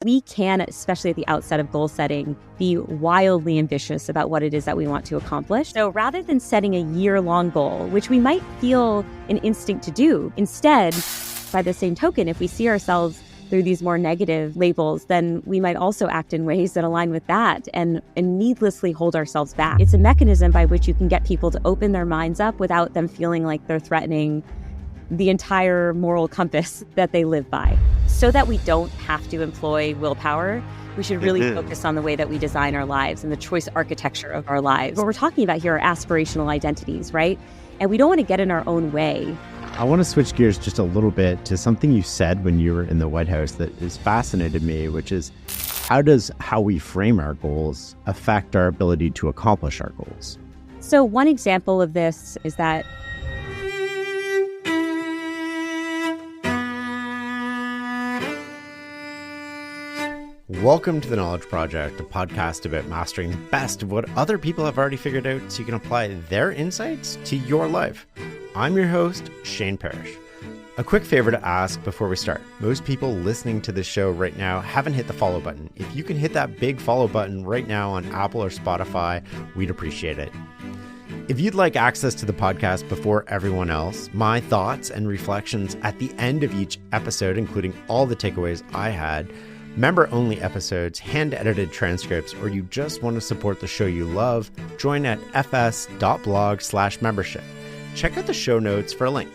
We can, especially at the outset of goal setting, be wildly ambitious about what it is that we want to accomplish. So rather than setting a year-long goal, which we might feel an instinct to do, instead, by the same token, if we see ourselves through these more negative labels, then we might also act in ways that align with that and needlessly hold ourselves back. It's a mechanism by which you can get people to open their minds up without them feeling like they're threatening the entire moral compass that they live by. So that we don't have to employ willpower, we should really focus on the way that we design our lives and the choice architecture of our lives. What we're talking about here are aspirational identities, right? And we don't want to get in our own way. I want to switch gears just a little bit to something you said when you were in the White House that has fascinated me, which is how does how we frame our goals affect our ability to accomplish our goals? So one example of this is that Welcome to The Knowledge Project, a podcast about mastering the best of what other people have already figured out so you can apply their insights to your life. I'm your host, Shane Parrish. A quick favor to ask before we start. Most people listening to this show right now haven't hit the follow button. If you can hit that big follow button right now on Apple or Spotify, we'd appreciate it. If you'd like access to the podcast before everyone else, my thoughts and reflections at the end of each episode, including all the takeaways I had, member-only episodes, hand-edited transcripts, or you just want to support the show you love, join at fs.blog/membership. Check out the show notes for a link.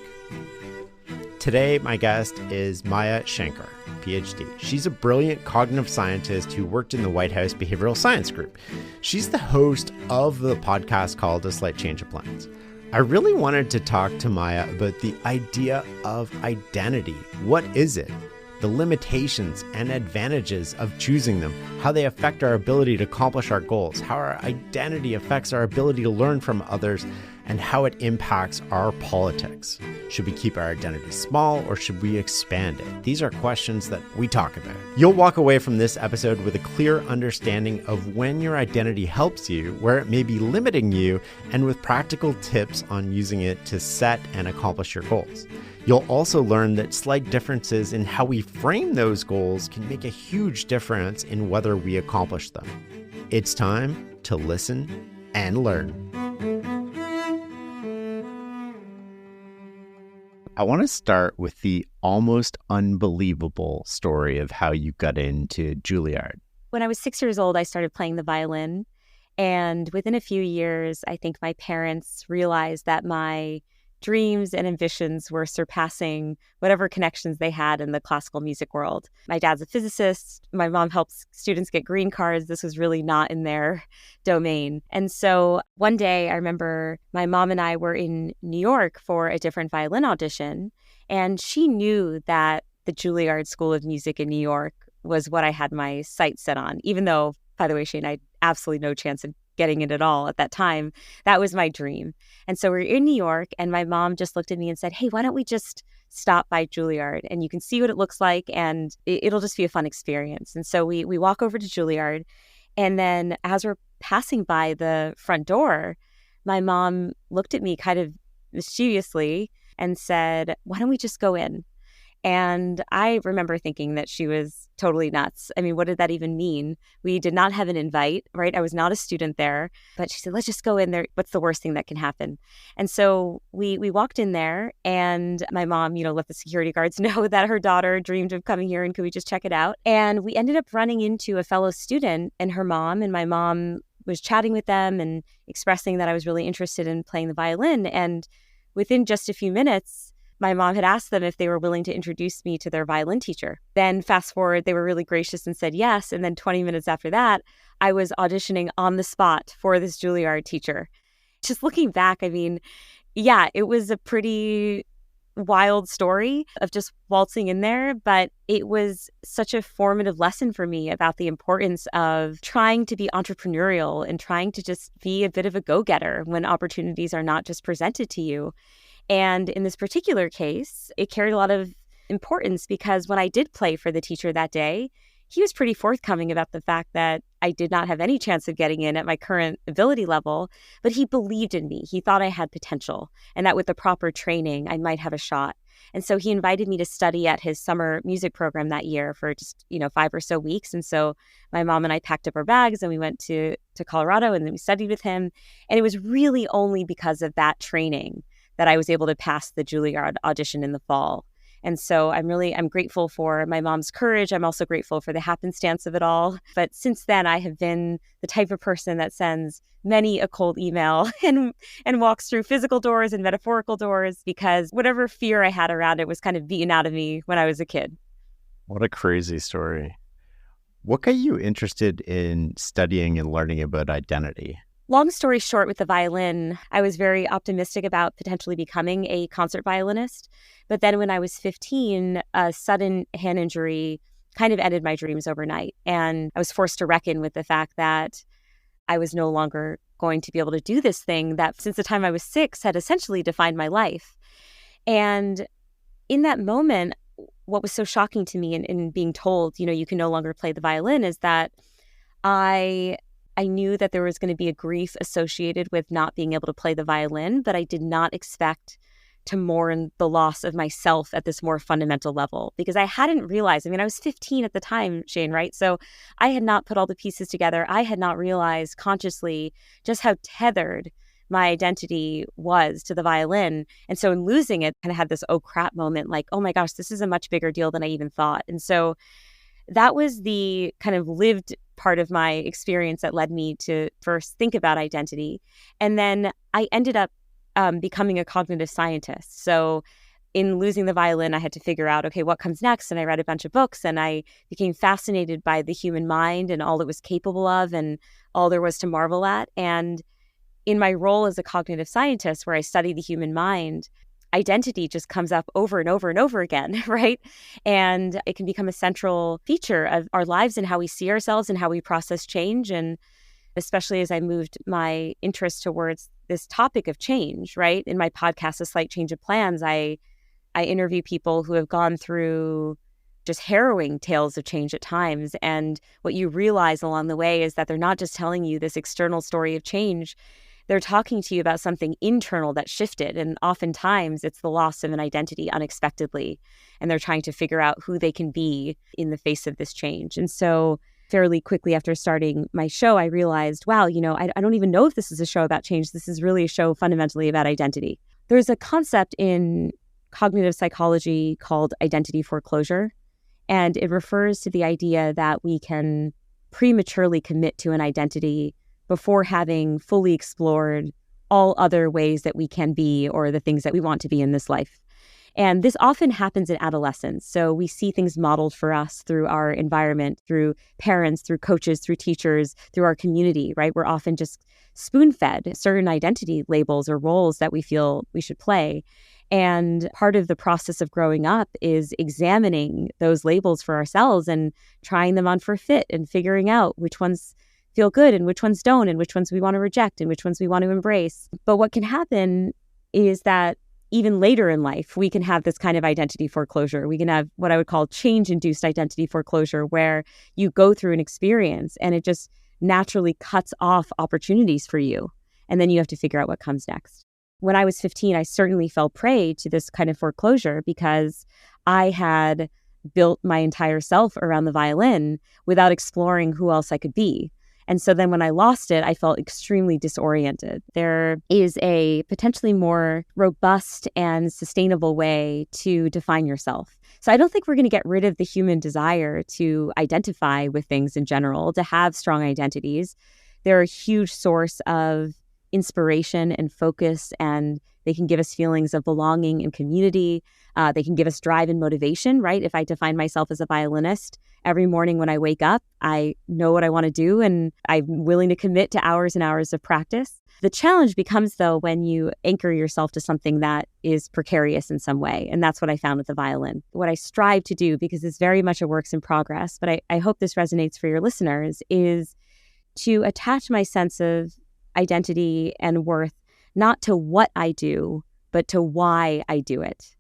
Today, my guest is Maya Shankar, Ph.D. She's a brilliant cognitive scientist who worked in the White House Behavioral Science Group. She's the host of the podcast called A Slight Change of Plans. I really wanted to talk to Maya about the idea of identity. What is it? The limitations and advantages of choosing them, how they affect our ability to accomplish our goals, how our identity affects our ability to learn from others, and how it impacts our politics. Should we keep our identity small or should we expand it? These are questions that we talk about. You'll walk away from this episode with a clear understanding of when your identity helps you, where it may be limiting you, and with practical tips on using it to set and accomplish your goals. You'll also learn that slight differences in how we frame those goals can make a huge difference in whether we accomplish them. It's time to listen and learn. I want to start with the almost unbelievable story of how you got into Julliard. When I was 6 years old, I started playing the violin. And within a few years, I think my parents realized that my dreams and ambitions were surpassing whatever connections they had in the classical music world. My dad's a physicist. My mom helps students get green cards. This was really not in their domain. And so one day I remember my mom and I were in New York for a different violin audition. And she knew that the Julliard School of Music in New York was what I had my sights set on, even though, by the way, Shane, I had absolutely no chance of getting it at all at that time. That was my dream. And so we're in New York and my mom just looked at me and said, hey, why don't we just stop by Julliard and you can see what it looks like and it'll just be a fun experience. And so we walk over to Julliard, and then as we're passing by the front door, my mom looked at me kind of mischievously and said, why don't we just go in? And I remember thinking that she was totally nuts. I mean, what did that even mean? We did not have an invite, right? I was not a student there. But she said, let's just go in there. What's the worst thing that can happen? And so we walked in there, and my mom, let the security guards know that her daughter dreamed of coming here and could we just check it out? And we ended up running into a fellow student and her mom, and my mom was chatting with them and expressing that I was really interested in playing the violin. And within just a few minutes, my mom had asked them if they were willing to introduce me to their violin teacher. Then fast forward, they were really gracious and said yes. And then 20 minutes after that, I was auditioning on the spot for this Julliard teacher. Just looking back, I mean, yeah, it was a pretty wild story of just waltzing in there, but it was such a formative lesson for me about the importance of trying to be entrepreneurial and trying to just be a bit of a go-getter when opportunities are not just presented to you. And in this particular case, it carried a lot of importance because when I did play for the teacher that day, he was pretty forthcoming about the fact that I did not have any chance of getting in at my current ability level, but he believed in me. He thought I had potential and that with the proper training, I might have a shot. And so he invited me to study at his summer music program that year for just, 5 or so weeks. And so my mom and I packed up our bags and we went to Colorado, and then we studied with him. And it was really only because of that training that I was able to pass the Julliard audition in the fall. And so I'm grateful for my mom's courage. I'm also grateful for the happenstance of it all. But since then, I have been the type of person that sends many a cold email and walks through physical doors and metaphorical doors, because whatever fear I had around it was kind of beaten out of me when I was a kid. What a crazy story. What got you interested in studying and learning about identity? Long story short, with the violin, I was very optimistic about potentially becoming a concert violinist. But then when I was 15, a sudden hand injury kind of ended my dreams overnight. And I was forced to reckon with the fact that I was no longer going to be able to do this thing that since the time I was 6 had essentially defined my life. And in that moment, what was so shocking to me in being told, you can no longer play the violin, is that I knew that there was going to be a grief associated with not being able to play the violin, but I did not expect to mourn the loss of myself at this more fundamental level, because I hadn't realized, I was 15 at the time, Shane, right? So I had not put all the pieces together. I had not realized consciously just how tethered my identity was to the violin. And so in losing it, kind of had this oh crap moment, like, oh my gosh, this is a much bigger deal than I even thought. And so that was the kind of lived part of my experience that led me to first think about identity. And then I ended up becoming a cognitive scientist. So in losing the violin, I had to figure out, okay, what comes next? And I read a bunch of books, and I became fascinated by the human mind and all it was capable of and all there was to marvel at. And in my role as a cognitive scientist, where I study the human mind, identity just comes up over and over and over again, right? And it can become a central feature of our lives and how we see ourselves and how we process change. And especially as I moved my interest towards this topic of change, right? In my podcast, A Slight Change of Plans, I interview people who have gone through just harrowing tales of change at times. And what you realize along the way is that they're not just telling you this external story of change. They're talking to you about something internal that shifted. And oftentimes it's the loss of an identity unexpectedly. And they're trying to figure out who they can be in the face of this change. And so fairly quickly after starting my show, I realized, wow, I don't even know if this is a show about change. This is really a show fundamentally about identity. There's a concept in cognitive psychology called identity foreclosure. And it refers to the idea that we can prematurely commit to an identity before having fully explored all other ways that we can be or the things that we want to be in this life. And this often happens in adolescence. So we see things modeled for us through our environment, through parents, through coaches, through teachers, through our community, right? We're often just spoon-fed certain identity labels or roles that we feel we should play. And part of the process of growing up is examining those labels for ourselves and trying them on for fit and figuring out which ones feel good and which ones don't, and which ones we want to reject and which ones we want to embrace. But what can happen is that even later in life, we can have this kind of identity foreclosure. We can have what I would call change-induced identity foreclosure, where you go through an experience and it just naturally cuts off opportunities for you. And then you have to figure out what comes next. When I was 15, I certainly fell prey to this kind of foreclosure because I had built my entire self around the violin without exploring who else I could be. And so then when I lost it, I felt extremely disoriented. There is a potentially more robust and sustainable way to define yourself. So I don't think we're going to get rid of the human desire to identify with things in general, to have strong identities. They're a huge source of inspiration and focus, and they can give us feelings of belonging and community. They can give us drive and motivation, right? If I define myself as a violinist, every morning when I wake up, I know what I want to do, and I'm willing to commit to hours and hours of practice. The challenge becomes, though, when you anchor yourself to something that is precarious in some way. And that's what I found with the violin. What I strive to do, because it's very much a work in progress, but I hope this resonates for your listeners, is to attach my sense of identity and worth not to what I do, but to why I do it.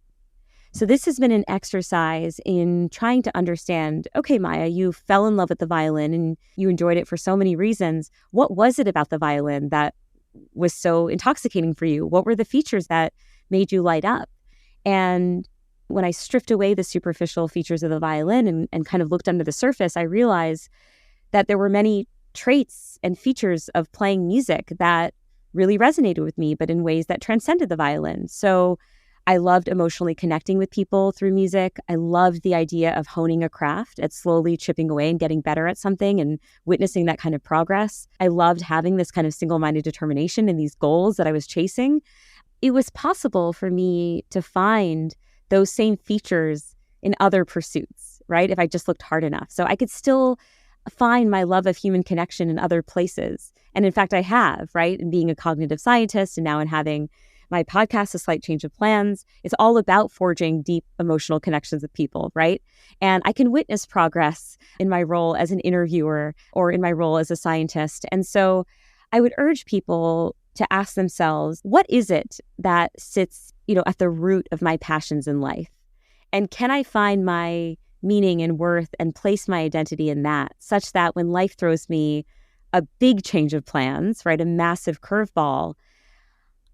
So this has been an exercise in trying to understand, okay, Maya, you fell in love with the violin and you enjoyed it for so many reasons. What was it about the violin that was so intoxicating for you? What were the features that made you light up? And when I stripped away the superficial features of the violin and kind of looked under the surface, I realized that there were many traits and features of playing music that really resonated with me, but in ways that transcended the violin. So I loved emotionally connecting with people through music. I loved the idea of honing a craft, at slowly chipping away and getting better at something and witnessing that kind of progress. I loved having this kind of single-minded determination in these goals that I was chasing. It was possible for me to find those same features in other pursuits, right? If I just looked hard enough. So I could still find my love of human connection in other places. And in fact, I have, right? In being a cognitive scientist and now in having my podcast, A Slight Change of Plans, it's all about forging deep emotional connections with people, right? And I can witness progress in my role as an interviewer or in my role as a scientist. And so I would urge people to ask themselves, what is it that sits, at the root of my passions in life? And can I find my meaning and worth and place my identity in that, such that when life throws me a big change of plans, right, a massive curveball,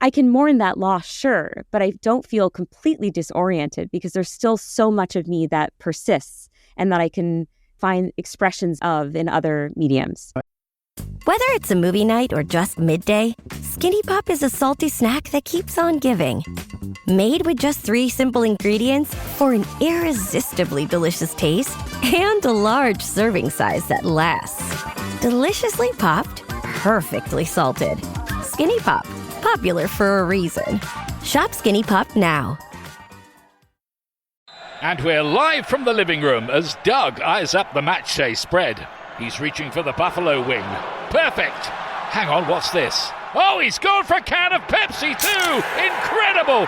I can mourn that loss, sure, but I don't feel completely disoriented because there's still so much of me that persists and that I can find expressions of in other mediums. Whether it's a movie night or just midday, Skinny Pop is a salty snack that keeps on giving. Made with just 3 simple ingredients for an irresistibly delicious taste and a large serving size that lasts. Deliciously popped, perfectly salted. Skinny Pop. Popular for a reason. Shop Skinny Pop now. And we're live from the living room as Doug eyes up the match day spread. He's reaching for the buffalo wing. Perfect! Hang on, what's this? Oh, he's gone for a can of Pepsi too! Incredible!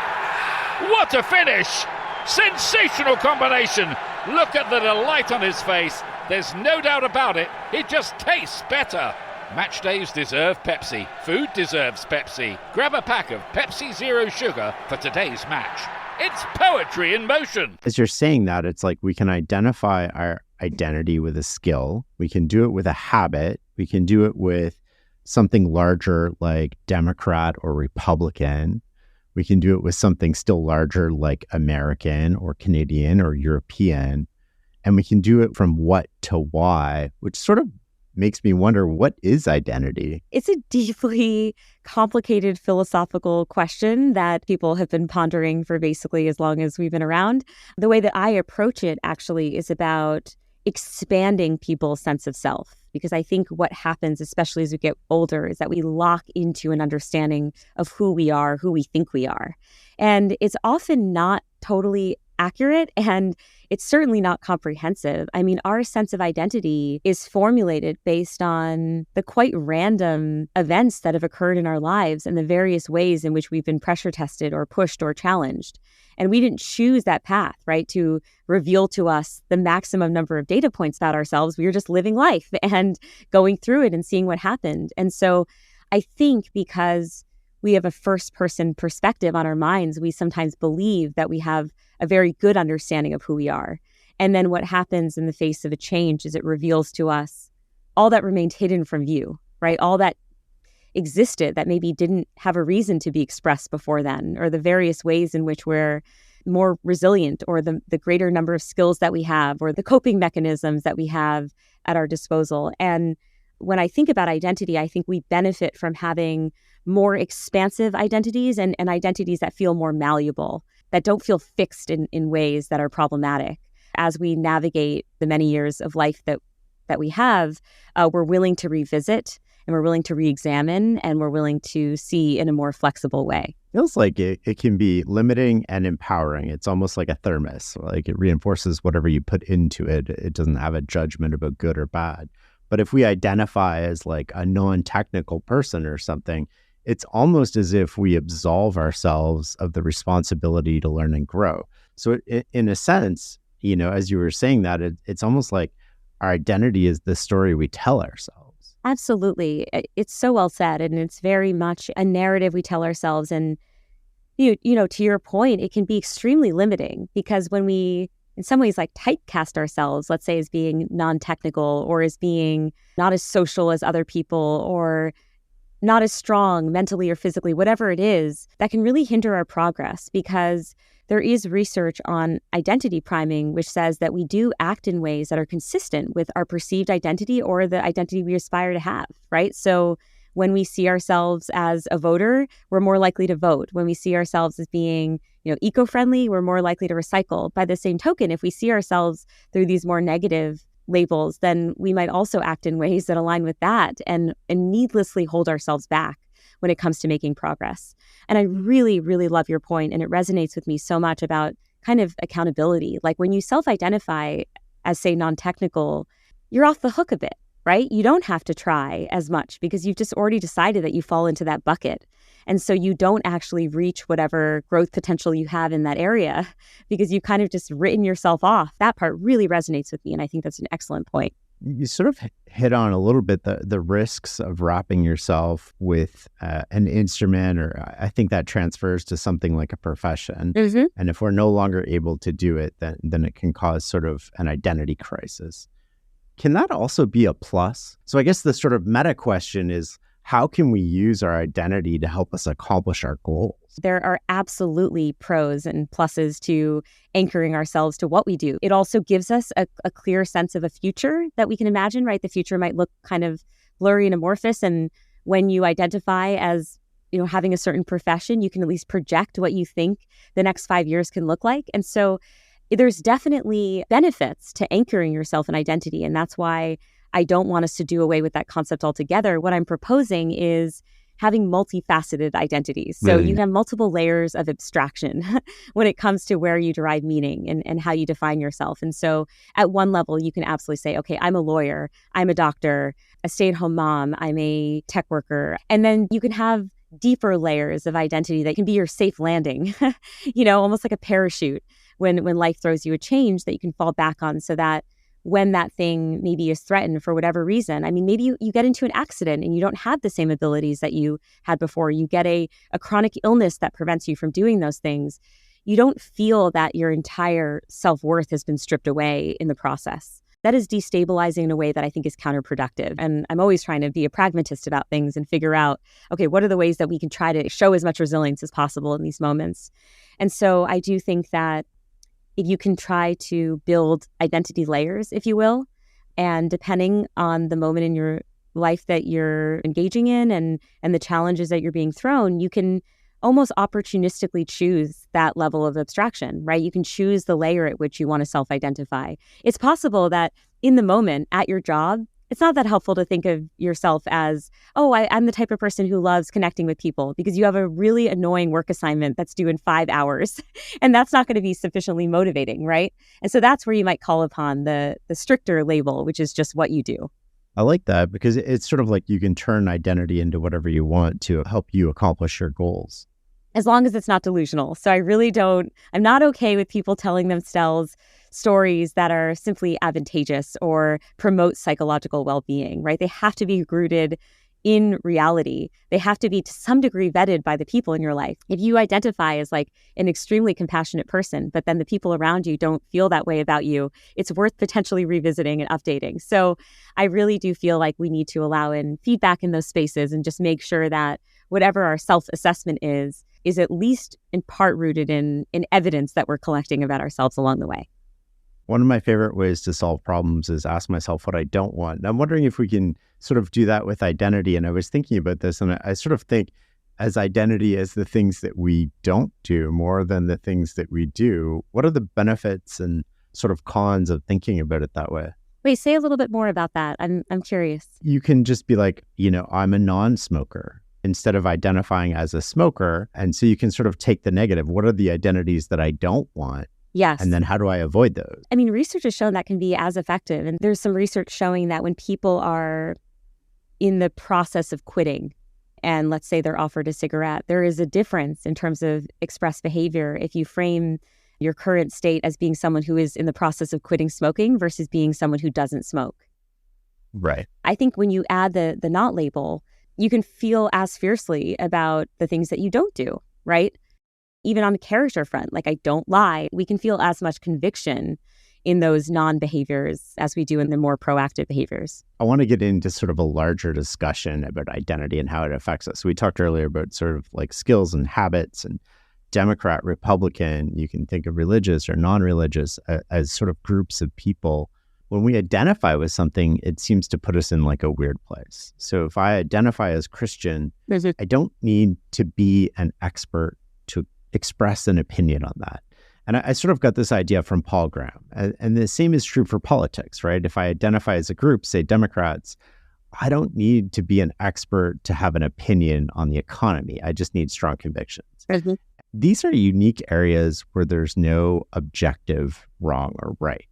What a finish! Sensational combination! Look at the delight on his face. There's no doubt about it. It just tastes better. Match days deserve Pepsi. Food deserves Pepsi. Grab a pack of Pepsi Zero Sugar for today's match. It's poetry in motion. As you're saying that, it's like we can identify our identity with a skill. We can do it with a habit. We can do it with something larger like Democrat or Republican. We can do it with something still larger like American or Canadian or European. And we can do it from what to why, which sort of makes me wonder, what is identity? It's a deeply complicated philosophical question that people have been pondering for basically as long as we've been around. The way that I approach it actually is about expanding people's sense of self, because I think what happens, especially as we get older, is that we lock into an understanding of who we are, who we think we are. And it's often not totally accurate, and it's certainly not comprehensive. I mean, our sense of identity is formulated based on the quite random events that have occurred in our lives and the various ways in which we've been pressure tested or pushed or challenged. And we didn't choose that path, right, to reveal to us the maximum number of data points about ourselves. We were just living life and going through it and seeing what happened. And so I think because we have a first-person perspective on our minds, we sometimes believe that we have a very good understanding of who we are. And then what happens in the face of a change is it reveals to us all that remained hidden from view, right? All that existed that maybe didn't have a reason to be expressed before then, or the various ways in which we're more resilient, or the greater number of skills that we have, or the coping mechanisms that we have at our disposal. And when I think about identity, I think we benefit from having more expansive identities and identities that feel more malleable, that don't feel fixed in ways that are problematic. As we navigate the many years of life that we have, we're willing to revisit, and we're willing to re-examine, and we're willing to see in a more flexible way. Feels like it can be limiting and empowering. It's almost like a thermos. Like it reinforces whatever you put into it. It doesn't have a judgment about good or bad. But if we identify as like a non-technical person or something, it's almost as if we absolve ourselves of the responsibility to learn and grow. So in a sense, as you were saying that, it's almost like our identity is the story we tell ourselves. Absolutely. It's so well said. And it's very much a narrative we tell ourselves. And, to your point, it can be extremely limiting, because when we, in some ways, like typecast ourselves, let's say as being non-technical, or as being not as social as other people, or not as strong mentally or physically, whatever it is, that can really hinder our progress, because there is research on identity priming, which says that we do act in ways that are consistent with our perceived identity or the identity we aspire to have, right? So when we see ourselves as a voter, we're more likely to vote. When we see ourselves as being, eco-friendly, we're more likely to recycle. By the same token, if we see ourselves through these more negative labels, then we might also act in ways that align with that and needlessly hold ourselves back when it comes to making progress. And I really, really love your point, and it resonates with me so much about kind of accountability. Like when you self-identify as, say, non-technical, you're off the hook a bit, right? You don't have to try as much because you've just already decided that you fall into that bucket. And so you don't actually reach whatever growth potential you have in that area because you've kind of just written yourself off. That part really resonates with me, and I think that's an excellent point. You sort of hit on a little bit the risks of wrapping yourself with an instrument, or I think that transfers to something like a profession. Mm-hmm. And if we're no longer able to do it, then it can cause sort of an identity crisis. Can that also be a plus? So I guess the sort of meta question is, how can we use our identity to help us accomplish our goals? There are absolutely pros and pluses to anchoring ourselves to what we do. It also gives us a clear sense of a future that we can imagine, right? The future might look kind of blurry and amorphous. And when you identify as, having a certain profession, you can at least project what you think the next 5 years can look like. And so there's definitely benefits to anchoring yourself in identity. And that's why I don't want us to do away with that concept altogether. What I'm proposing is having multifaceted identities. So you can have multiple layers of abstraction when it comes to where you derive meaning and how you define yourself. And so at one level, you can absolutely say, okay, I'm a lawyer, I'm a doctor, a stay-at-home mom, I'm a tech worker. And then you can have deeper layers of identity that can be your safe landing, almost like a parachute when life throws you a change that you can fall back on, so that when that thing maybe is threatened for whatever reason. I mean, maybe you get into an accident and you don't have the same abilities that you had before. You get a chronic illness that prevents you from doing those things. You don't feel that your entire self-worth has been stripped away in the process. That is destabilizing in a way that I think is counterproductive. And I'm always trying to be a pragmatist about things and figure out, okay, what are the ways that we can try to show as much resilience as possible in these moments? And so I do think that if you can try to build identity layers, if you will, and depending on the moment in your life that you're engaging in and the challenges that you're being thrown, you can almost opportunistically choose that level of abstraction, right? You can choose the layer at which you want to self-identify. It's possible that in the moment at your job, it's not that helpful to think of yourself as, I'm the type of person who loves connecting with people, because you have a really annoying work assignment that's due in 5 hours. And that's not going to be sufficiently motivating, right? And so that's where you might call upon the stricter label, which is just what you do. I like that, because it's sort of like you can turn identity into whatever you want to help you accomplish your goals. As long as it's not delusional. So I'm not okay with people telling themselves stories that are simply advantageous or promote psychological well-being, right? They have to be rooted in reality. They have to be to some degree vetted by the people in your life. If you identify as like an extremely compassionate person, but then the people around you don't feel that way about you, it's worth potentially revisiting and updating. So I really do feel like we need to allow in feedback in those spaces and just make sure that whatever our self-assessment is at least in part rooted in evidence that we're collecting about ourselves along the way. One of my favorite ways to solve problems is ask myself what I don't want. And I'm wondering if we can sort of do that with identity. And I was thinking about this, and I sort of think as identity as the things that we don't do more than the things that we do. What are the benefits and sort of cons of thinking about it that way? Wait, say a little bit more about that. I'm curious. You can just be like, I'm a non-smoker, instead of identifying as a smoker. And so you can sort of take the negative. What are the identities that I don't want? Yes. And then how do I avoid those? I mean, research has shown that can be as effective. And there's some research showing that when people are in the process of quitting, and let's say they're offered a cigarette, there is a difference in terms of expressed behavior if you frame your current state as being someone who is in the process of quitting smoking versus being someone who doesn't smoke. Right. I think when you add the not label, you can feel as fiercely about the things that you don't do, right? Even on the character front, like I don't lie, we can feel as much conviction in those non-behaviors as we do in the more proactive behaviors. I want to get into sort of a larger discussion about identity and how it affects us. We talked earlier about sort of like skills and habits and Democrat, Republican, you can think of religious or non-religious as sort of groups of people. When we identify with something, it seems to put us in like a weird place. So if I identify as Christian, I don't need to be an expert to express an opinion on that. And I sort of got this idea from Paul Graham. And the same is true for politics, right? If I identify as a group, say Democrats, I don't need to be an expert to have an opinion on the economy. I just need strong convictions. Mm-hmm. These are unique areas where there's no objective wrong or right,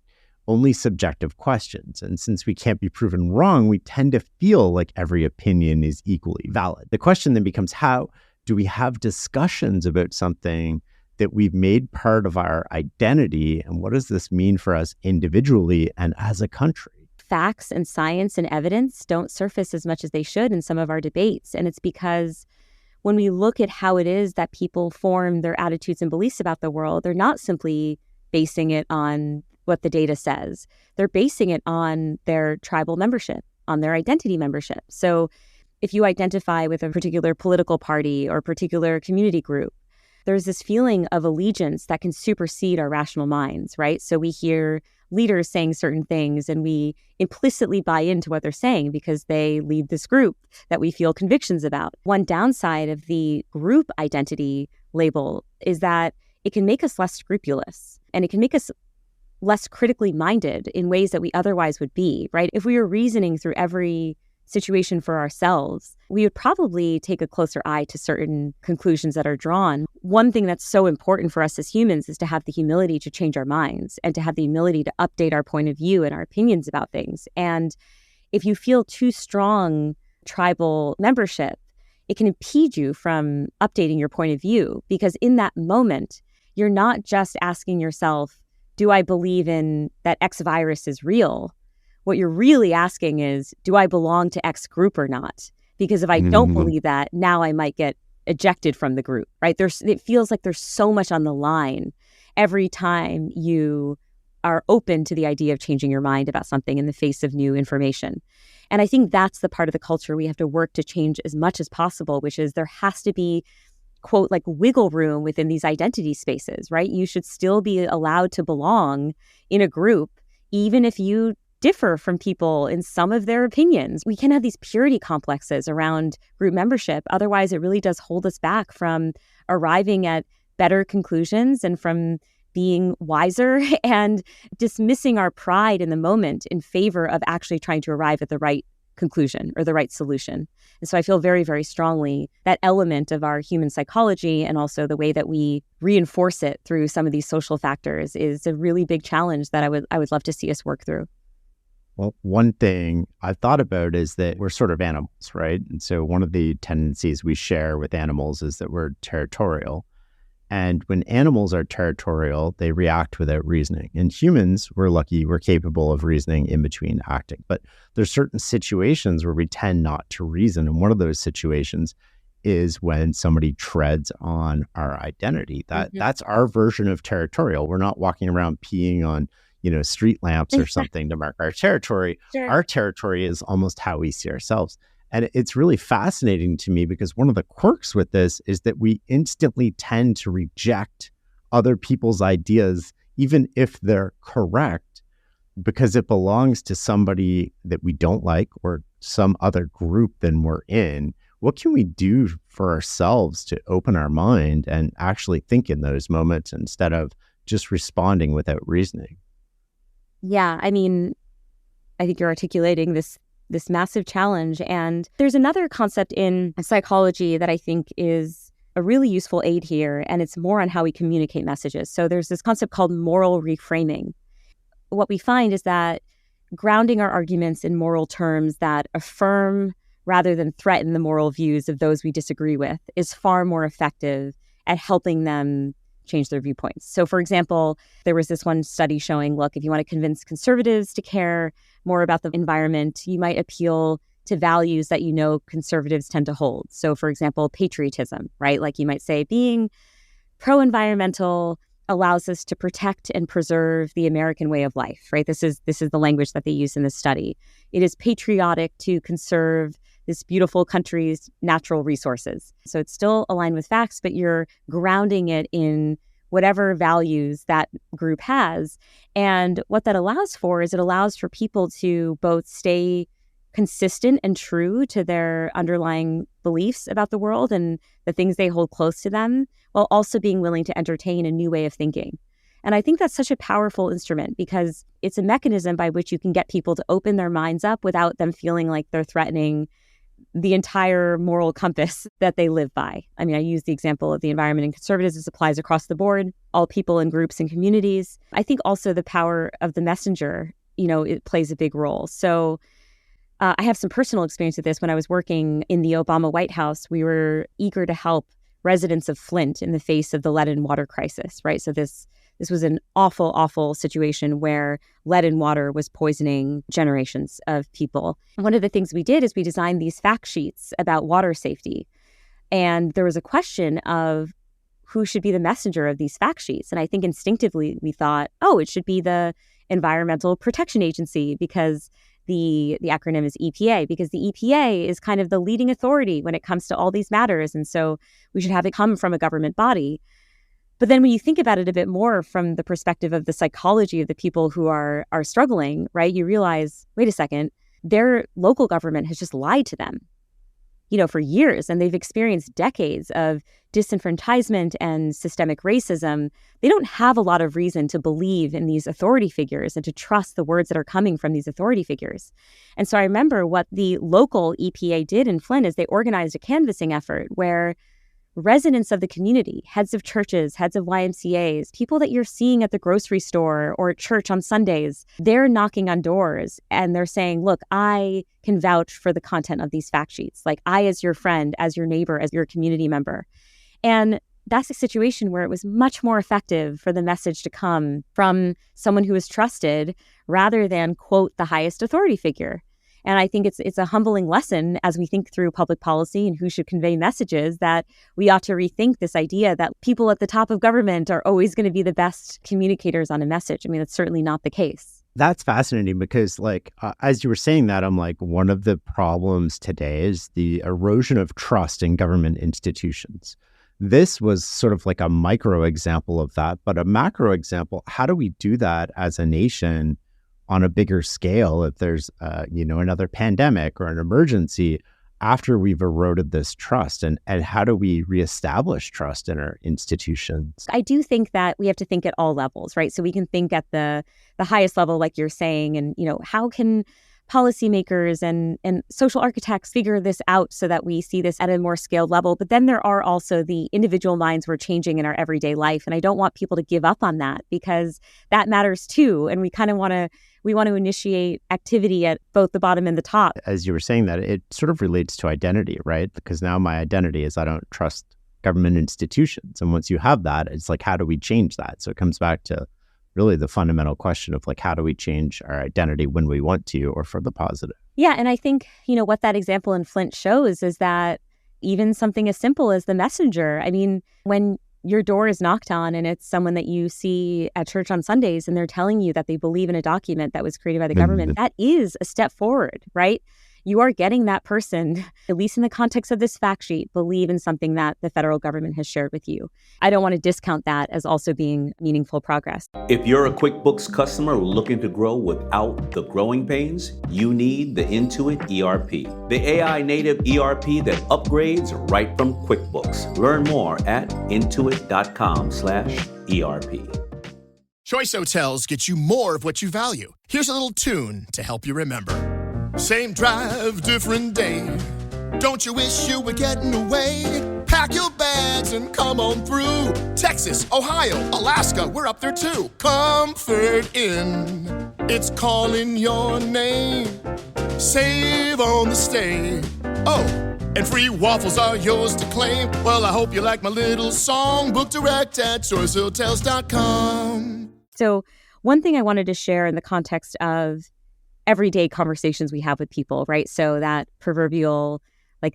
only subjective questions. And since we can't be proven wrong, we tend to feel like every opinion is equally valid. The question then becomes, how do we have discussions about something that we've made part of our identity? And what does this mean for us individually and as a country? Facts and science and evidence don't surface as much as they should in some of our debates. And it's because when we look at how it is that people form their attitudes and beliefs about the world, they're not simply basing it on what the data says. They're basing it on their tribal membership, on their identity membership. So if you identify with a particular political party or particular community group, there's this feeling of allegiance that can supersede our rational minds, right? So we hear leaders saying certain things and we implicitly buy into what they're saying because they lead this group that we feel convictions about. One downside of the group identity label is that it can make us less scrupulous and it can make us less critically minded in ways that we otherwise would be, right? If we were reasoning through every situation for ourselves, we would probably take a closer eye to certain conclusions that are drawn. One thing that's so important for us as humans is to have the humility to change our minds and to have the humility to update our point of view and our opinions about things. And if you feel too strong tribal membership, it can impede you from updating your point of view, because in that moment, you're not just asking yourself, do I believe in that X virus is real? What you're really asking is, do I belong to X group or not? Because if I don't believe that, now I might get ejected from the group, right? It feels like there's so much on the line every time you are open to the idea of changing your mind about something in the face of new information. And I think that's the part of the culture we have to work to change as much as possible, which is there has to be, quote, like wiggle room within these identity spaces, right? You should still be allowed to belong in a group, even if you differ from people in some of their opinions. We can have these purity complexes around group membership. Otherwise, it really does hold us back from arriving at better conclusions and from being wiser and dismissing our pride in the moment in favor of actually trying to arrive at the right conclusion or the right solution. And so I feel very, very strongly that element of our human psychology and also the way that we reinforce it through some of these social factors is a really big challenge that I would love to see us work through. Well, one thing I've thought about is that we're sort of animals, right? And so one of the tendencies we share with animals is that we're territorial. And when animals are territorial, they react without reasoning. And humans, we're lucky, we're capable of reasoning in between acting. But there's certain situations where we tend not to reason. And one of those situations is when somebody treads on our identity. That's our version of territorial. We're not walking around peeing on street lamps or something to mark our territory. Sure. Our territory is almost how we see ourselves. And it's really fascinating to me because one of the quirks with this is that we instantly tend to reject other people's ideas, even if they're correct, because it belongs to somebody that we don't like or some other group than we're in. What can we do for ourselves to open our mind and actually think in those moments instead of just responding without reasoning? Yeah, I mean, I think you're articulating this massive challenge. And there's another concept in psychology that I think is a really useful aid here, and it's more on how we communicate messages. So there's this concept called moral reframing. What we find is that grounding our arguments in moral terms that affirm rather than threaten the moral views of those we disagree with is far more effective at helping them change their viewpoints. So for example, there was this one study showing, look, if you want to convince conservatives to care more about the environment, you might appeal to values that conservatives tend to hold. So for example, patriotism, right? Like you might say being pro-environmental allows us to protect and preserve the American way of life, right? This is the language that they use in this study. It is patriotic to conserve this beautiful country's natural resources. So it's still aligned with facts, but you're grounding it in whatever values that group has. And what that allows for is it allows for people to both stay consistent and true to their underlying beliefs about the world and the things they hold close to them, while also being willing to entertain a new way of thinking. And I think that's such a powerful instrument because it's a mechanism by which you can get people to open their minds up without them feeling like they're threatening the entire moral compass that they live by. I mean, I use the example of the environment and conservatives. This applies across the board, all people and groups and communities. I think also the power of the messenger, it plays a big role. So I have some personal experience with this. When I was working in the Obama White House, we were eager to help residents of Flint in the face of the lead and water crisis, right? So this was an awful, awful situation where lead in water was poisoning generations of people. And one of the things we did is we designed these fact sheets about water safety. And there was a question of who should be the messenger of these fact sheets. And I think instinctively we thought, it should be the Environmental Protection Agency because the acronym is EPA, because the EPA is kind of the leading authority when it comes to all these matters. And so we should have it come from a government body. But then when you think about it a bit more from the perspective of the psychology of the people who are struggling, right, you realize, wait a second, their local government has just lied to them, for years. And they've experienced decades of disenfranchisement and systemic racism. They don't have a lot of reason to believe in these authority figures and to trust the words that are coming from these authority figures. And so I remember what the local EPA did in Flint is they organized a canvassing effort where residents of the community, heads of churches, heads of YMCAs, people that you're seeing at the grocery store or at church on Sundays, they're knocking on doors and they're saying, look, I can vouch for the content of these fact sheets. Like I, as your friend, as your neighbor, as your community member. And that's a situation where it was much more effective for the message to come from someone who is trusted rather than quote the highest authority figure. And I think it's a humbling lesson as we think through public policy and who should convey messages that we ought to rethink this idea that people at the top of government are always going to be the best communicators on a message. I mean, that's certainly not the case. That's fascinating because as you were saying that, I'm like, one of the problems today is the erosion of trust in government institutions. This was sort of like a micro example of that, but a macro example, how do we do that as a nation on a bigger scale if there's, another pandemic or an emergency after we've eroded this trust? And how do we reestablish trust in our institutions? I do think that we have to think at all levels, right? So we can think at the highest level, like you're saying, and, how can policymakers and social architects figure this out so that we see this at a more scaled level. But then there are also the individual minds we're changing in our everyday life. And I don't want people to give up on that because that matters too. And we kind of want to initiate activity at both the bottom and the top. As you were saying that, it sort of relates to identity, right? Because now my identity is I don't trust government institutions. And once you have that, it's like, how do we change that? So it comes back to really the fundamental question of how do we change our identity when we want to or for the positive? Yeah. And I think, what that example in Flint shows is that even something as simple as the messenger, I mean, when your door is knocked on and it's someone that you see at church on Sundays and they're telling you that they believe in a document that was created by the government, that is a step forward, right? You are getting that person, at least in the context of this fact sheet, believe in something that the federal government has shared with you. I don't want to discount that as also being meaningful progress. If you're a QuickBooks customer looking to grow without the growing pains, you need the Intuit ERP, the AI native ERP that upgrades right from QuickBooks. Learn more at intuit.com/ERP. Choice Hotels get you more of what you value. Here's a little tune to help you remember. Same drive, different day. Don't you wish you were getting away? Pack your bags and come on through. Texas, Ohio, Alaska, we're up there too. Comfort Inn, it's calling your name. Save on the stay. Oh, and free waffles are yours to claim. Well, I hope you like my little song. Book direct at choicehotels.com. So one thing I wanted to share in the context of everyday conversations we have with people, right? So that proverbial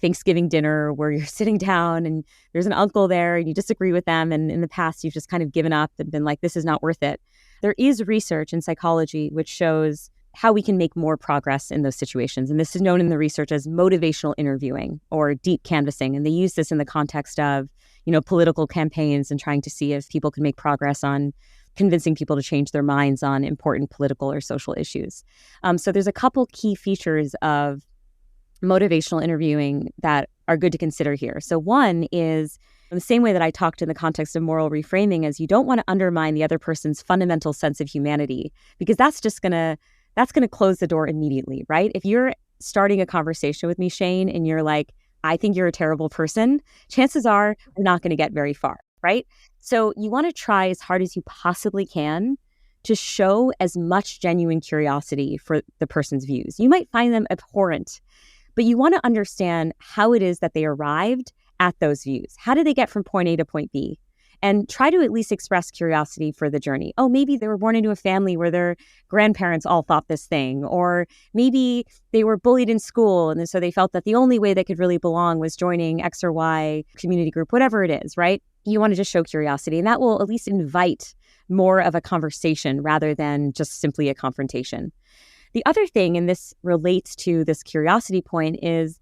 Thanksgiving dinner where you're sitting down and there's an uncle there and you disagree with them. And in the past, you've just kind of given up and been like, this is not worth it. There is research in psychology which shows how we can make more progress in those situations. And this is known in the research as motivational interviewing or deep canvassing. And they use this in the context of, political campaigns and trying to see if people can make progress on convincing people to change their minds on important political or social issues. So there's a couple key features of motivational interviewing that are good to consider here. So one is, in the same way that I talked in the context of moral reframing, is you don't want to undermine the other person's fundamental sense of humanity, because that's going to close the door immediately, right? If you're starting a conversation with me, Shane, and you're like, I think you're a terrible person, chances are we're not going to get very far, right? So you want to try as hard as you possibly can to show as much genuine curiosity for the person's views. You might find them abhorrent, but you want to understand how it is that they arrived at those views. How did they get from point A to point B? And try to at least express curiosity for the journey. Oh, maybe they were born into a family where their grandparents all thought this thing. Or maybe they were bullied in school, and so they felt that the only way they could really belong was joining X or Y community group, whatever it is, right? You want to just show curiosity, and that will at least invite more of a conversation rather than just simply a confrontation. The other thing, and this relates to this curiosity point, is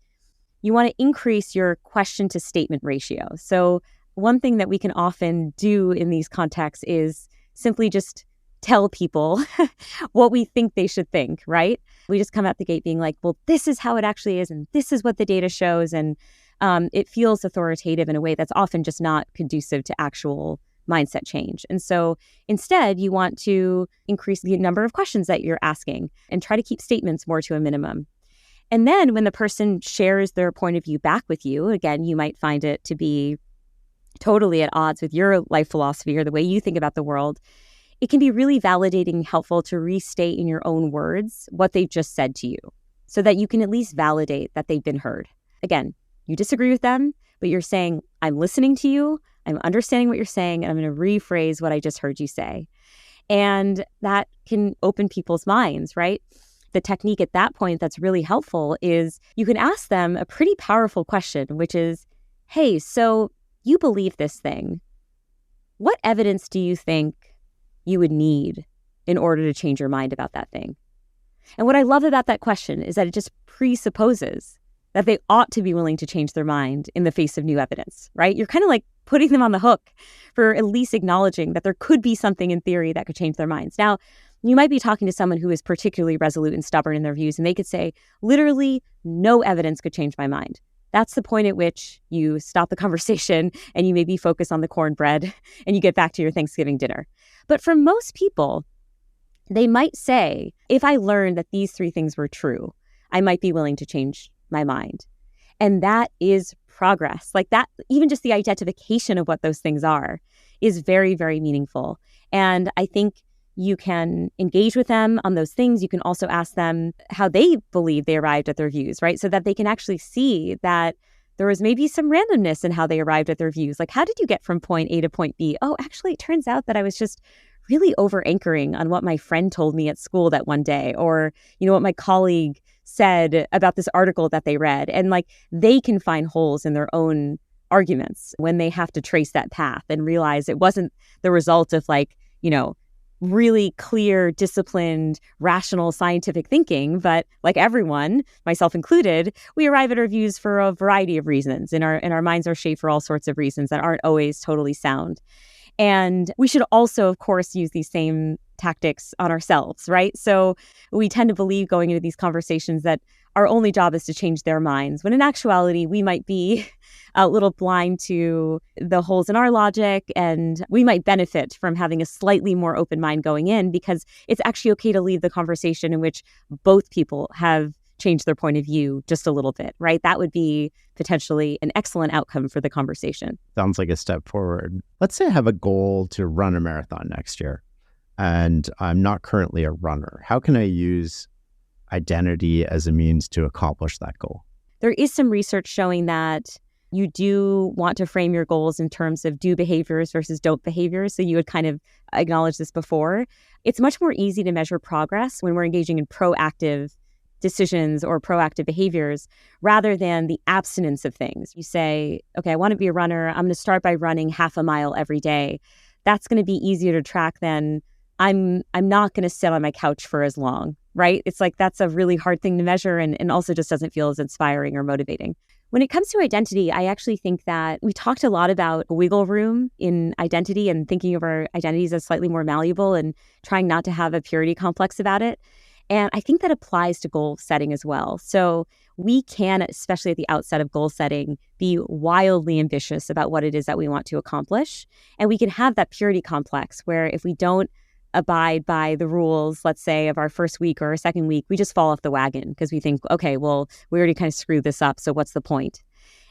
you want to increase your question to statement ratio. So one thing that we can often do in these contexts is simply just tell people what we think they should think, right? We just come out the gate being like, well, this is how it actually is, and this is what the data shows. And it feels authoritative in a way that's often just not conducive to actual mindset change. And so instead, you want to increase the number of questions that you're asking and try to keep statements more to a minimum. And then when the person shares their point of view back with you, again, you might find it to be totally at odds with your life philosophy or the way you think about the world. It can be really validating and helpful to restate in your own words what they've just said to you so that you can at least validate that they've been heard. Again, you disagree with them, but you're saying, I'm listening to you, I'm understanding what you're saying, and I'm going to rephrase what I just heard you say. And that can open people's minds, right? The technique at that point that's really helpful is you can ask them a pretty powerful question, which is, hey, so you believe this thing. What evidence do you think you would need in order to change your mind about that thing? And what I love about that question is that it just presupposes that they ought to be willing to change their mind in the face of new evidence, right? You're kind of like putting them on the hook for at least acknowledging that there could be something in theory that could change their minds. Now, you might be talking to someone who is particularly resolute and stubborn in their views, and they could say, literally, no evidence could change my mind. That's the point at which you stop the conversation and you maybe focus on the cornbread and you get back to your Thanksgiving dinner. But for most people, they might say, if I learned that these three things were true, I might be willing to change my mind. And that is progress. Like that, even just the identification of what those things are is very, very meaningful. And I think you can engage with them on those things. You can also ask them how they believe they arrived at their views, right? So that they can actually see that there was maybe some randomness in how they arrived at their views. Like, how did you get from point A to point B? Oh, actually, it turns out that I was just really over-anchoring on what my friend told me at school that one day, or, what my colleague said about this article that they read. And like, they can find holes in their own arguments when they have to trace that path and realize it wasn't the result of really clear, disciplined, rational, scientific thinking, but like everyone, myself included, we arrive at our views for a variety of reasons, and our minds are shaped for all sorts of reasons that aren't always totally sound. And we should also, of course, use these same tactics on ourselves, right? So we tend to believe going into these conversations that our only job is to change their minds, when in actuality, we might be a little blind to the holes in our logic, and we might benefit from having a slightly more open mind going in, because it's actually okay to leave the conversation in which both people have changed their point of view just a little bit, right? That would be potentially an excellent outcome for the conversation. Sounds like a step forward. Let's say I have a goal to run a marathon next year, and I'm not currently a runner. How can I use identity as a means to accomplish that goal? There is some research showing that you do want to frame your goals in terms of do behaviors versus don't behaviors. So you would kind of acknowledge this before. It's much more easy to measure progress when we're engaging in proactive decisions or proactive behaviors rather than the abstinence of things. You say, okay, I want to be a runner. I'm going to start by running half a mile every day. That's going to be easier to track than I'm not going to sit on my couch for as long, right? It's like that's a really hard thing to measure and also just doesn't feel as inspiring or motivating. When it comes to identity, I actually think that we talked a lot about wiggle room in identity and thinking of our identities as slightly more malleable and trying not to have a purity complex about it. And I think that applies to goal setting as well. So we can, especially at the outset of goal setting, be wildly ambitious about what it is that we want to accomplish. And we can have that purity complex where if we don't abide by the rules, let's say, of our first week or our second week, we just fall off the wagon because we think, okay, well, we already kind of screwed this up, so what's the point?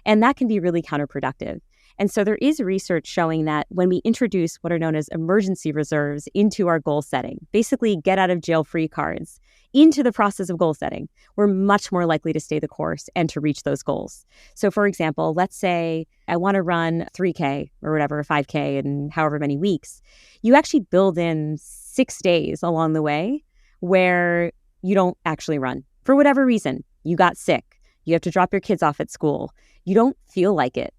And that can be really counterproductive. And so there is research showing that when we introduce what are known as emergency reserves into our goal setting, basically get out of jail free cards, into the process of goal setting, we're much more likely to stay the course and to reach those goals. So for example, let's say I want to run 3K or whatever, 5K in however many weeks. You actually build in 6 days along the way where you don't actually run. For whatever reason, you got sick. You have to drop your kids off at school. You don't feel like it.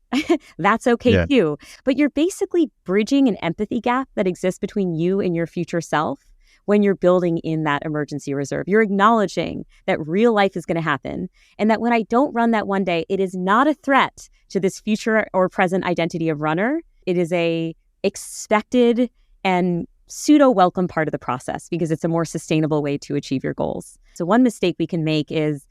That's okay too. But you're basically bridging an empathy gap that exists between you and your future self when you're building in that emergency reserve. You're acknowledging that real life is going to happen and that when I don't run that one day, it is not a threat to this future or present identity of runner. It is a expected and pseudo-welcome part of the process because it's a more sustainable way to achieve your goals. So one mistake we can make is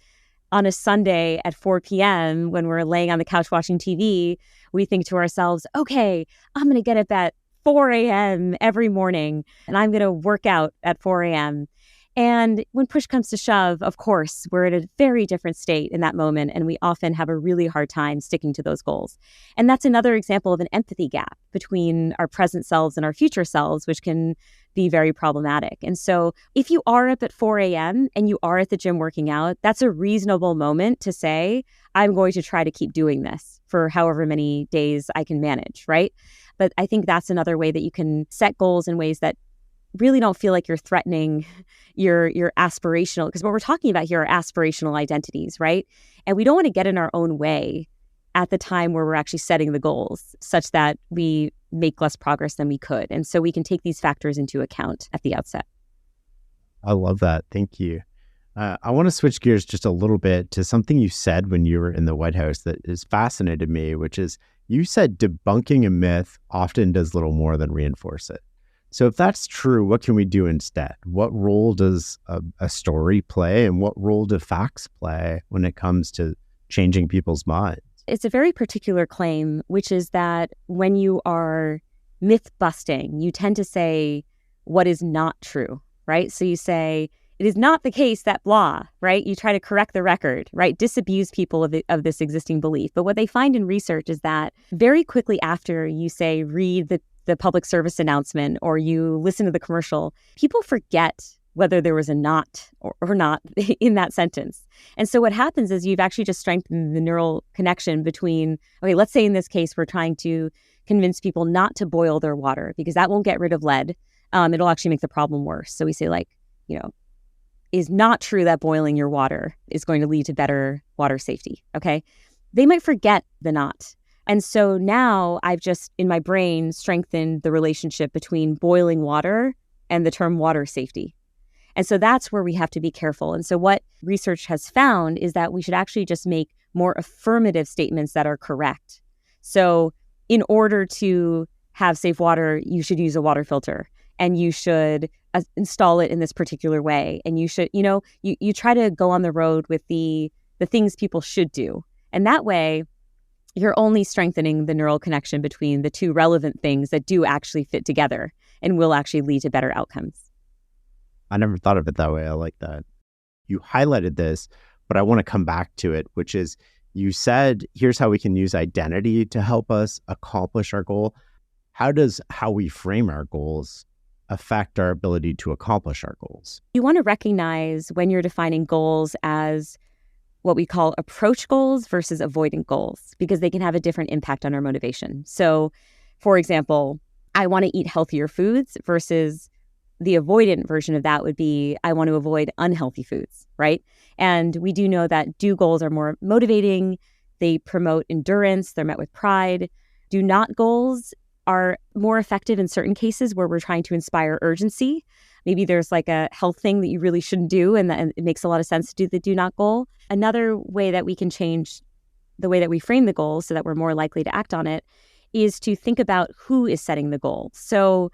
on a Sunday at 4 p.m. when we're laying on the couch watching TV, we think to ourselves, okay, I'm going to get up at 4 a.m. every morning and I'm going to work out at 4 a.m. And when push comes to shove, of course, we're at a very different state in that moment, and we often have a really hard time sticking to those goals. And that's another example of an empathy gap between our present selves and our future selves, which can be very problematic. And so if you are up at 4 a.m. and you are at the gym working out, that's a reasonable moment to say, I'm going to try to keep doing this for however many days I can manage, right? But I think that's another way that you can set goals in ways that really don't feel like you're threatening your aspirational, because what we're talking about here are aspirational identities, right? And we don't want to get in our own way at the time where we're actually setting the goals such that we make less progress than we could. And so we can take these factors into account at the outset. I love that. Thank you. I want to switch gears just a little bit to something you said when you were in the White House that has fascinated me, which is you said debunking a myth often does little more than reinforce it. So if that's true, what can we do instead? What role does a story play, and what role do facts play when it comes to changing people's minds? It's a very particular claim, which is that when you are myth busting, you tend to say what is not true, right? So you say, it is not the case that blah, right? You try to correct the record, right? Disabuse people of this existing belief. But what they find in research is that very quickly after you say, read the public service announcement or you listen to the commercial, people forget whether there was a not or not in that sentence. And so what happens is you've actually just strengthened the neural connection between, okay, let's say in this case, we're trying to convince people not to boil their water because that won't get rid of lead. It'll actually make the problem worse. So we say is not true that boiling your water is going to lead to better water safety, okay? They might forget the not. And so now I've just, in my brain, strengthened the relationship between boiling water and the term water safety. And so that's where we have to be careful. And so what research has found is that we should actually just make more affirmative statements that are correct. So in order to have safe water, you should use a water filter and you should install it in this particular way. And you should, you try to go on the road with the things people should do. And that way, you're only strengthening the neural connection between the two relevant things that do actually fit together and will actually lead to better outcomes. I never thought of it that way. I like that. You highlighted this, but I want to come back to it, which is you said, here's how we can use identity to help us accomplish our goal. How does how we frame our goals affect our ability to accomplish our goals? You want to recognize when you're defining goals as what we call approach goals versus avoidant goals, because they can have a different impact on our motivation. So, for example, I want to eat healthier foods versus the avoidant version of that would be I want to avoid unhealthy foods, right? And we do know that do goals are more motivating. They promote endurance. They're met with pride. Do not goals are more effective in certain cases where we're trying to inspire urgency. Maybe there's like a health thing that you really shouldn't do, and it makes a lot of sense to do the do not goal. Another way that we can change the way that we frame the goal so that we're more likely to act on it is to think about who is setting the goal. So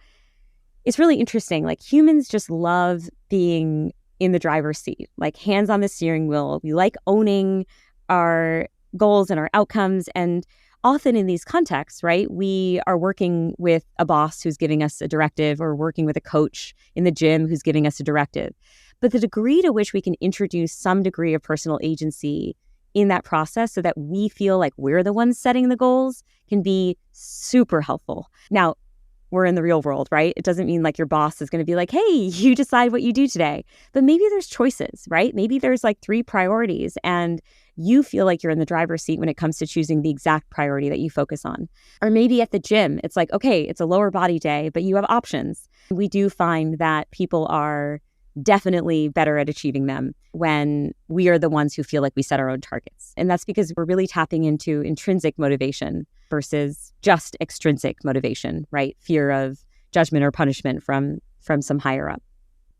it's really interesting. Like, humans just love being in the driver's seat, like hands on the steering wheel. We like owning our goals and our outcomes. And often in these contexts, right, we are working with a boss who's giving us a directive, or working with a coach in the gym who's giving us a directive. But the degree to which we can introduce some degree of personal agency in that process so that we feel like we're the ones setting the goals can be super helpful. Now, we're in the real world, right? It doesn't mean like your boss is going to be like, hey, you decide what you do today. But maybe there's choices, right? Maybe there's like 3 priorities and you feel like you're in the driver's seat when it comes to choosing the exact priority that you focus on. Or maybe at the gym, it's like, okay, it's a lower body day, but you have options. We do find that people are definitely better at achieving them when we are the ones who feel like we set our own targets. And that's because we're really tapping into intrinsic motivation versus just extrinsic motivation, right? Fear of judgment or punishment from some higher up.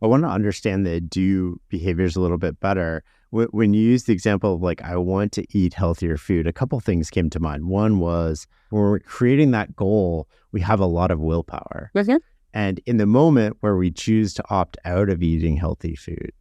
I want to understand the do behaviors a little bit better. When you use the example of like, I want to eat healthier food, a couple things came to mind. One was when we're creating that goal, we have a lot of willpower. Mm-hmm. And in the moment where we choose to opt out of eating healthy food,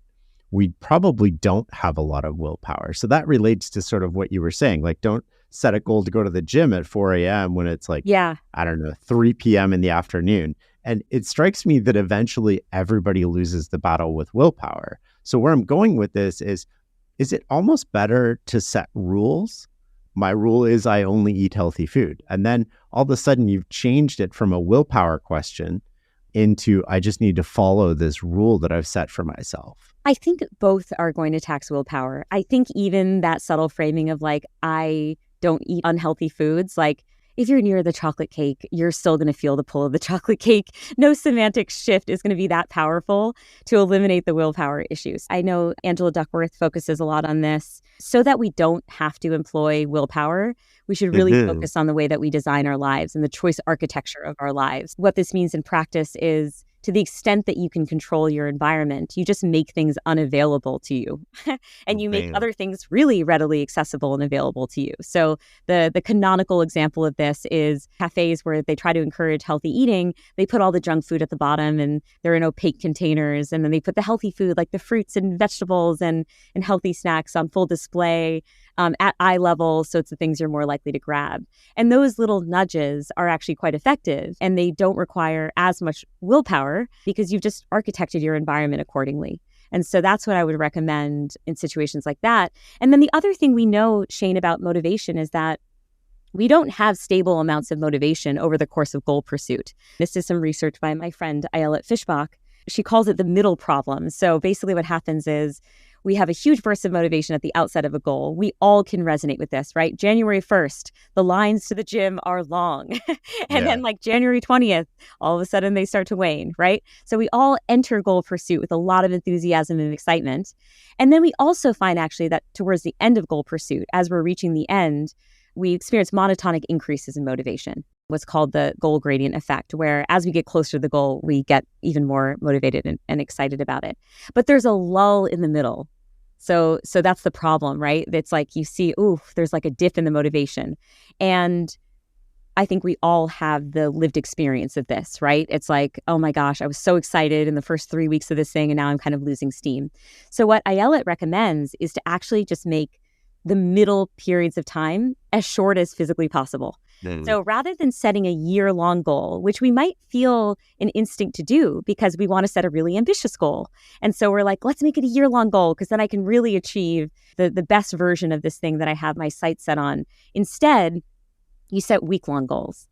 we probably don't have a lot of willpower. So that relates to sort of what you were saying, like, don't set a goal to go to the gym at 4 a.m. when it's like, I don't know, 3 p.m. in the afternoon. And it strikes me that eventually everybody loses the battle with willpower. So where I'm going with this is it almost better to set rules? My rule is I only eat healthy food. And then all of a sudden you've changed it from a willpower question into I just need to follow this rule that I've set for myself. I think both are going to tax willpower. I think even that subtle framing of like, I don't eat unhealthy foods, like if you're near the chocolate cake, you're still going to feel the pull of the chocolate cake. No semantic shift is going to be that powerful to eliminate the willpower issues. I know Angela Duckworth focuses a lot on this. So that we don't have to employ willpower, we should really focus on the way that we design our lives and the choice architecture of our lives. What this means in practice is, to the extent that you can control your environment, you just make things unavailable to you. And you make other things really readily accessible and available to you. So the canonical example of this is cafes where they try to encourage healthy eating. They put all the junk food at the bottom and they're in opaque containers. And then they put the healthy food, like the fruits and vegetables and healthy snacks, on full display at eye level. So it's the things you're more likely to grab. And those little nudges are actually quite effective, and they don't require as much willpower because you've just architected your environment accordingly. And so that's what I would recommend in situations like that. And then the other thing we know, Shane, about motivation is that we don't have stable amounts of motivation over the course of goal pursuit. This is some research by my friend Ayelet Fishbach. She calls it the middle problem. So basically what happens is we have a huge burst of motivation at the outset of a goal. We all can resonate with this, right? January 1st, the lines to the gym are long. And then like January 20th, all of a sudden they start to wane, right? So we all enter goal pursuit with a lot of enthusiasm and excitement. And then we also find actually that towards the end of goal pursuit, as we're reaching the end, we experience monotonic increases in motivation, what's called the goal gradient effect, where as we get closer to the goal, we get even more motivated and excited about it. But there's a lull in the middle. So that's the problem, right? It's like you see, there's like a dip in the motivation. And I think we all have the lived experience of this, right? It's like, oh my gosh, I was so excited in the first 3 weeks of this thing, and now I'm kind of losing steam. So what Ayelet recommends is to actually just make the middle periods of time as short as physically possible. So rather than setting a year-long goal, which we might feel an instinct to do because we want to set a really ambitious goal. And so we're like, let's make it a year-long goal because then I can really achieve the best version of this thing that I have my sights set on. Instead, you set week-long goals.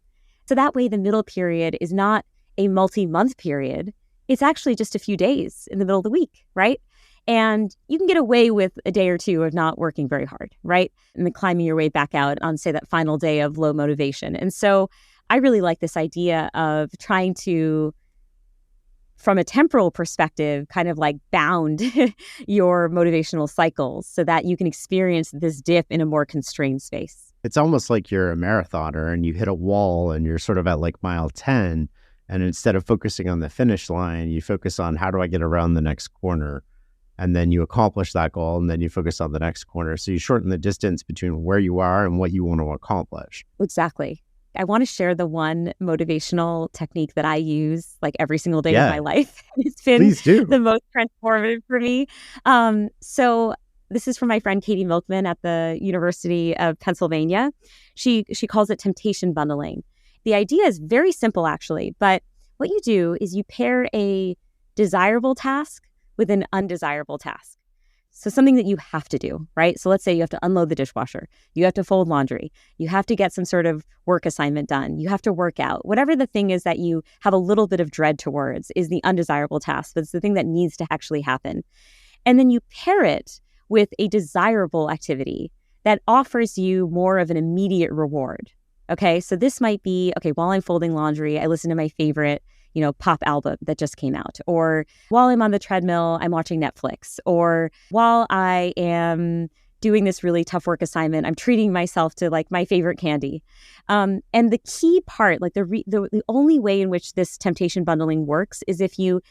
So that way the middle period is not a multi-month period. It's actually just a few days in the middle of the week, right? And you can get away with a day or two of not working very hard, right? And then climbing your way back out on, say, that final day of low motivation. And so I really like this idea of trying to, from a temporal perspective, kind of like bound your motivational cycles so that you can experience this dip in a more constrained space. It's almost like you're a marathoner and you hit a wall and you're sort of at like mile 10. And instead of focusing on the finish line, you focus on how do I get around the next corner? And then you accomplish that goal and then you focus on the next corner. So you shorten the distance between where you are and what you want to accomplish. Exactly. I want to share the one motivational technique that I use like every single day of my life. It's been the most transformative for me. So this is from my friend Katie Milkman at the University of Pennsylvania. She calls it temptation bundling. The idea is very simple, actually. But what you do is you pair a desirable task with an undesirable task. So something that you have to do, right? So let's say you have to unload the dishwasher. You have to fold laundry. You have to get some sort of work assignment done. You have to work out. Whatever the thing is that you have a little bit of dread towards is the undesirable task. But it's the thing that needs to actually happen. And then you pair it with a desirable activity that offers you more of an immediate reward. Okay, so this might be, while I'm folding laundry, I listen to my favorite pop album that just came out. Or while I'm on the treadmill, I'm watching Netflix. Or while I am doing this really tough work assignment, I'm treating myself to like my favorite candy. And the key part, like the only way in which this temptation bundling works is if you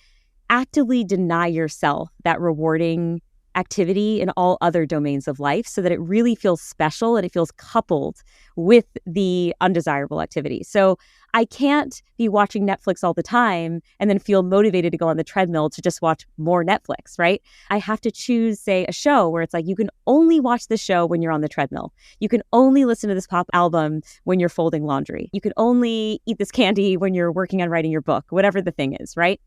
actively deny yourself that rewarding activity in all other domains of life so that it really feels special and it feels coupled with the undesirable activity. So I can't be watching Netflix all the time and then feel motivated to go on the treadmill to just watch more Netflix, right? I have to choose, say, a show where it's like you can only watch this show when you're on the treadmill. You can only listen to this pop album when you're folding laundry. You can only eat this candy when you're working on writing your book, whatever the thing is, right?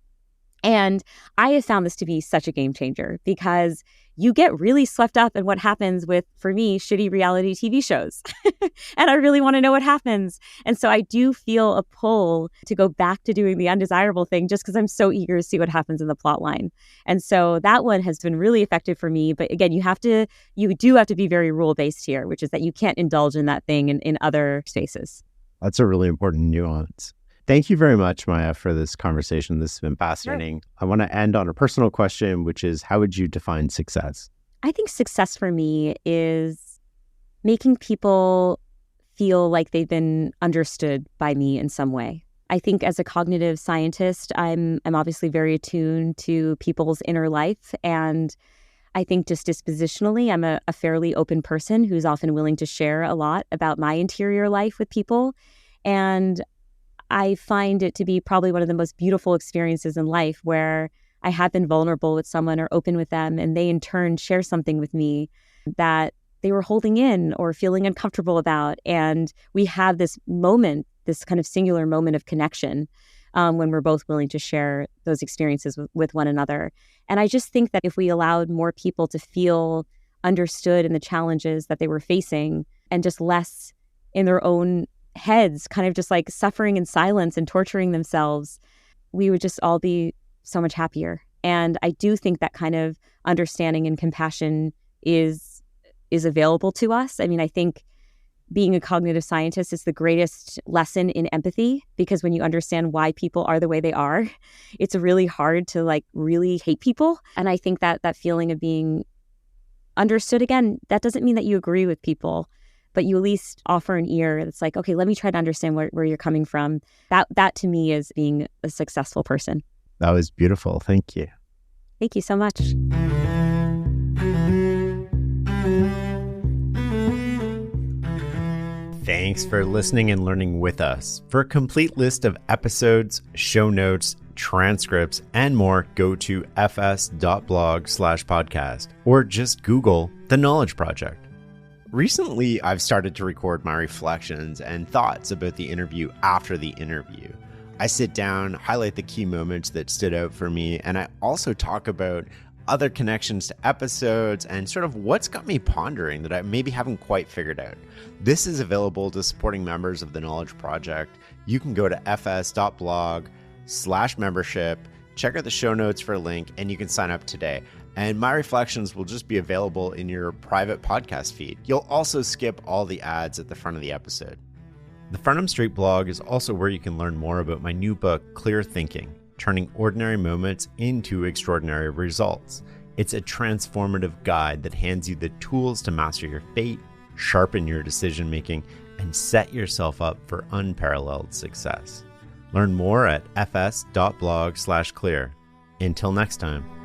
And I have found this to be such a game changer because you get really swept up in what happens with, for me, shitty reality TV shows. And I really want to know what happens. And so I do feel a pull to go back to doing the undesirable thing just because I'm so eager to see what happens in the plot line. And so that one has been really effective for me. But again, you do have to be very rule-based here, which is that you can't indulge in that thing in other spaces. That's a really important nuance. Thank you very much, Maya, for this conversation. This has been fascinating. Sure. I want to end on a personal question, which is, how would you define success? I think success for me is making people feel like they've been understood by me in some way. I think as a cognitive scientist, I'm obviously very attuned to people's inner life. And I think just dispositionally, I'm a fairly open person who's often willing to share a lot about my interior life with people. And I find it to be probably one of the most beautiful experiences in life where I have been vulnerable with someone or open with them, and they in turn share something with me that they were holding in or feeling uncomfortable about. And we have this moment, this kind of singular moment of connection when we're both willing to share those experiences with one another. And I just think that if we allowed more people to feel understood in the challenges that they were facing and just less in their own heads, kind of just like suffering in silence and torturing themselves, we would just all be so much happier. And I do think that kind of understanding and compassion is available to us. I mean, I think being a cognitive scientist is the greatest lesson in empathy, because when you understand why people are the way they are, it's really hard to like really hate people. And I think that feeling of being understood, again, that doesn't mean that you agree with people, but you at least offer an ear that's like, okay, let me try to understand where you're coming from. That to me is being a successful person. That was beautiful. Thank you. Thank you so much. Thanks for listening and learning with us. For a complete list of episodes, show notes, transcripts, and more, go to fs.blog/podcast or just Google The Knowledge Project. Recently, I've started to record my reflections and thoughts about the interview after the interview. I sit down, highlight the key moments that stood out for me, and I also talk about other connections to episodes and sort of what's got me pondering that I maybe haven't quite figured out. This is available to supporting members of the Knowledge Project. You can go to fs.blog/membership, check out the show notes for a link, and you can sign up today. And my reflections will just be available in your private podcast feed. You'll also skip all the ads at the front of the episode. The Farnham Street blog is also where you can learn more about my new book, Clear Thinking: Turning Ordinary Moments into Extraordinary Results. It's a transformative guide that hands you the tools to master your fate, sharpen your decision making, and set yourself up for unparalleled success. Learn more at fs.blog/clear. Until next time.